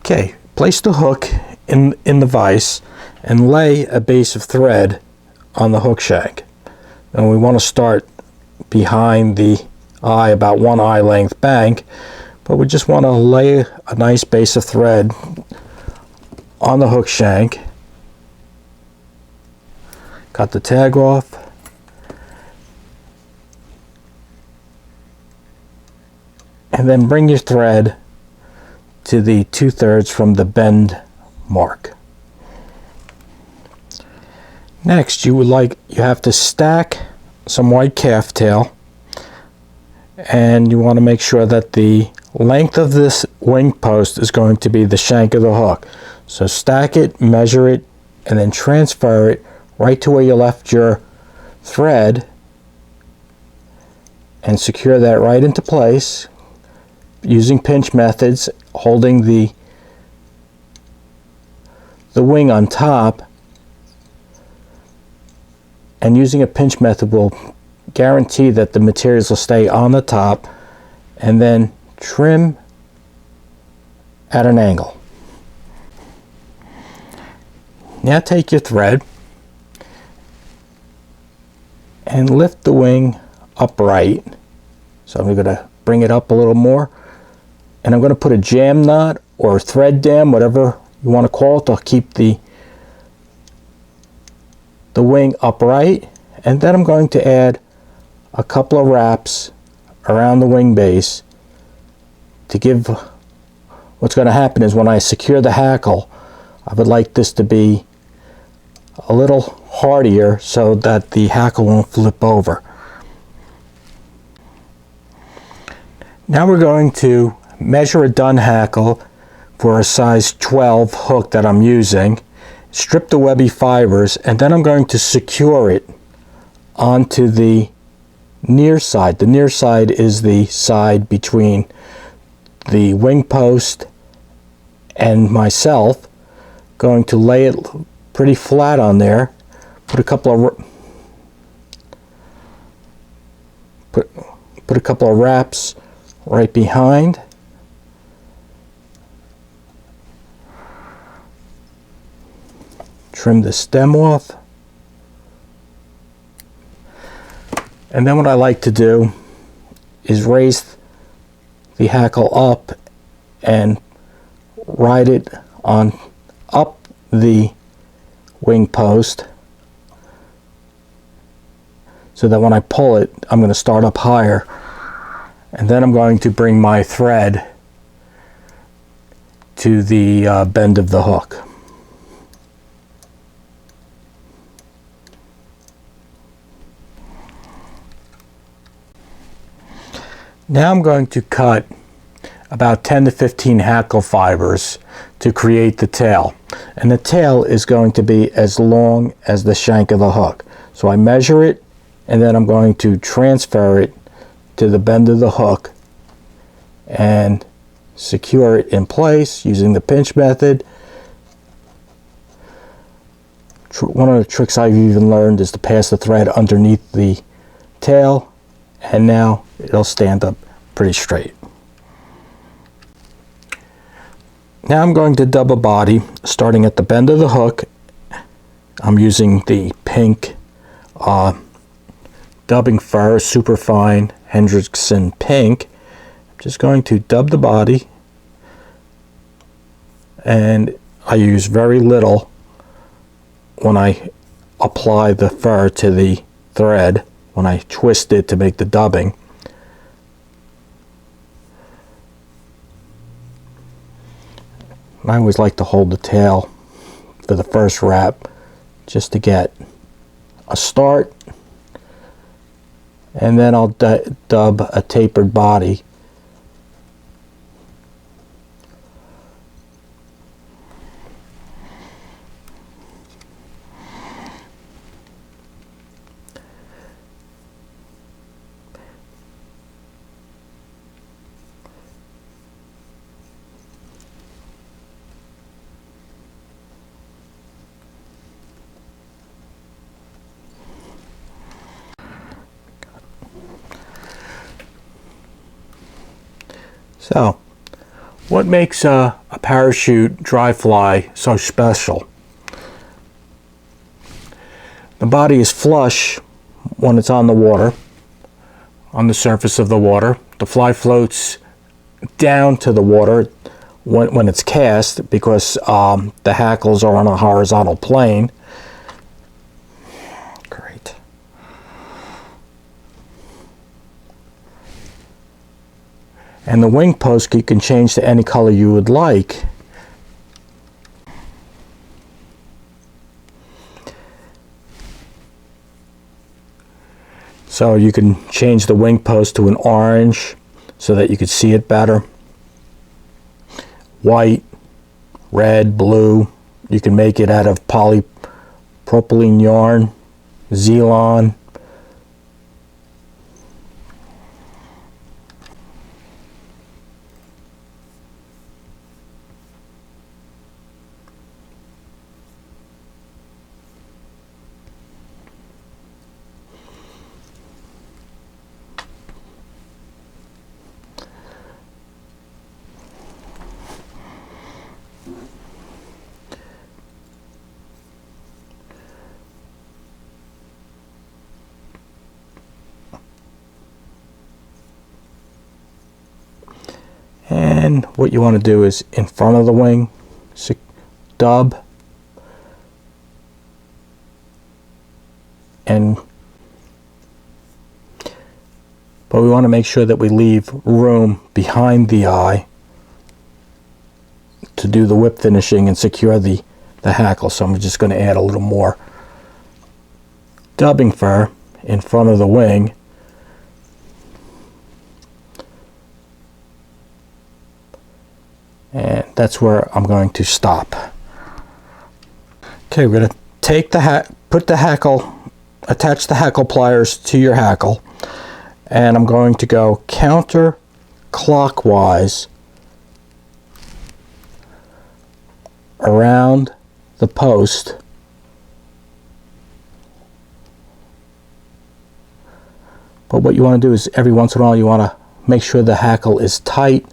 Okay, place the hook in the vise and lay a base of thread on the hook shank. And we want to start behind the eye, about 1 eye length bank, but we just want to lay a nice base of thread on the hook shank. Cut the tag off. And then bring your thread to the 2/3 from the bend mark. Next, you have to stack some white calf tail, and you want to make sure that the length of this wing post is going to be the shank of the hook. So stack it, measure it, and then transfer it right to where you left your thread, and secure that right into place using pinch methods, holding the wing on top. And using a pinch method will guarantee that the materials will stay on the top, and then trim at an angle. Now take your thread and lift the wing upright. So I'm going to bring it up a little more, and I'm going to put a jam knot or thread dam, whatever you want to call it, to keep the wing upright. And then I'm going to add a couple of wraps around the wing base to give. What's going to happen is when I secure the hackle, I would like this to be a little hardier so that the hackle won't flip over. Now we're going to measure a done hackle for a size 12 hook that I'm using, strip the webby fibers, and then I'm going to secure it onto the near side. The near side is the side between the wing post and myself. Going to lay it pretty flat on there, put a couple of wraps right behind. Trim the stem off. And then what I like to do is raise the hackle up and ride it on up the wing post, so that when I pull it, I'm going to start up higher, and then I'm going to bring my thread to the bend of the hook. Now I'm going to cut about 10 to 15 hackle fibers to create the tail. And the tail is going to be as long as the shank of the hook. So I measure it, and then I'm going to transfer it to the bend of the hook and secure it in place using the pinch method. One of the tricks I've even learned is to pass the thread underneath the tail, and now it'll stand up pretty straight. Now I'm going to double body, starting at the bend of the hook. I'm using the pink dubbing fur, superfine Hendrickson pink. I'm just going to dub the body, and I use very little when I apply the fur to the thread, when I twist it to make the dubbing. I always like to hold the tail for the first wrap just to get a start, and then I'll dub a tapered body. So, what makes a Parachute dry fly so special. The body is flush when it's on the water, on the surface of the water. The fly floats down to the water when it's cast, because the hackles are on a horizontal plane. Great. And the wing post you can change to any color you would like. So you can change the wing post to an orange so that you could see it better. White, red, blue. You can make it out of polypropylene yarn, Zelon. And what you want to do is in front of the wing, dub, but we want to make sure that we leave room behind the eye to do the whip finishing and secure the hackle. So I'm just going to add a little more dubbing fur in front of the wing. And that's where I'm going to stop. Okay, we're going to take put the hackle, attach the hackle pliers to your hackle, and I'm going to go counterclockwise around the post. But what you want to do is every once in a while you want to make sure the hackle is tight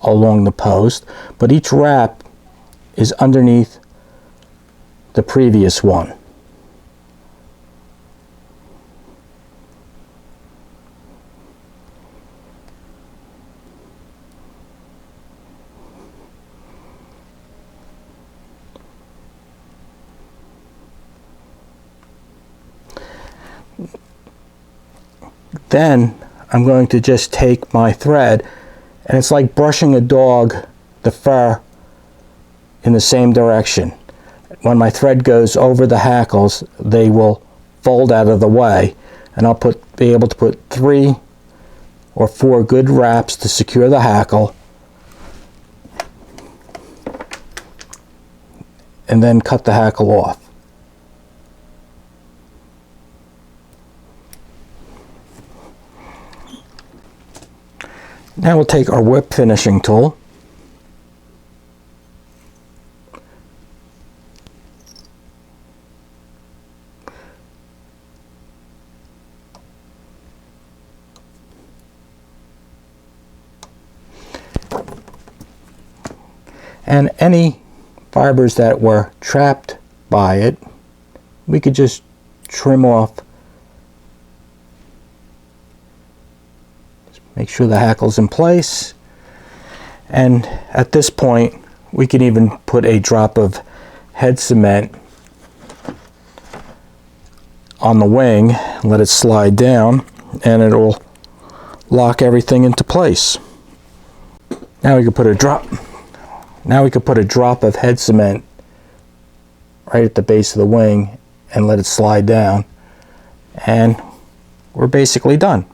along the post, but each wrap is underneath the previous one. Then I'm going to just take my thread, and it's like brushing a dog, the fur in the same direction. When my thread goes over the hackles, they will fold out of the way, and I'll be able to put 3 or 4 good wraps to secure the hackle, and then cut the hackle off. Now we'll take our whip finishing tool and any fibers that were trapped by it, we could just trim off. Make sure the hackle's in place, and at this point we can even put a drop of head cement on the wing, let it slide down, and it will lock everything into place. Now we can put a drop of head cement right at the base of the wing and let it slide down, and we're basically done.